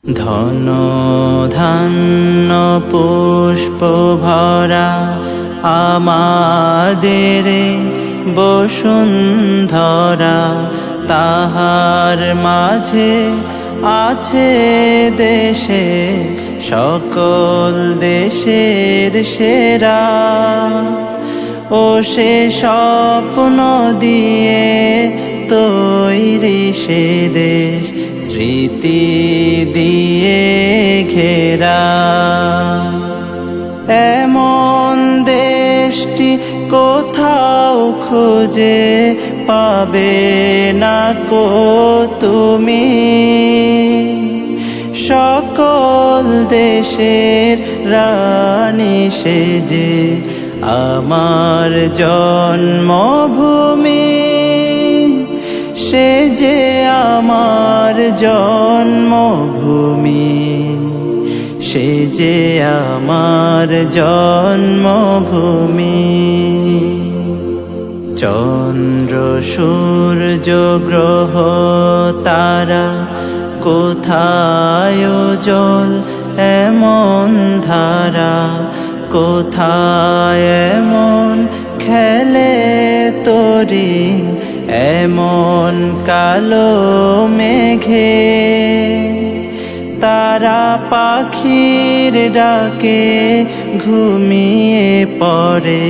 ধন ধান্য পুষ্প ভরা আমাদের বসুন্ধরা, তাহার মাঝে আছে দেশে সকল দেশের সেরা। ও সে স্বপ্ন দিয়ে তৈরি সে দেশ, স্মৃতি দিয়ে ঘেরা। এমন দেশটি কোথাও খুঁজে পাবে না কো তুমি, সকল দেশের রানী সেজে আমার জন্মভূমি, সে যে আমার জন্মভূমি, সে যে আমার জন্মভূমি। চন্দ্র সূর্য গ্রহ তারা কোথায় জল এমন ধারা, কোথায় এমন খেলে তরি এমন কালো মেঘে। তারা পাখির ডাকে ঘুমিয়ে পড়ে।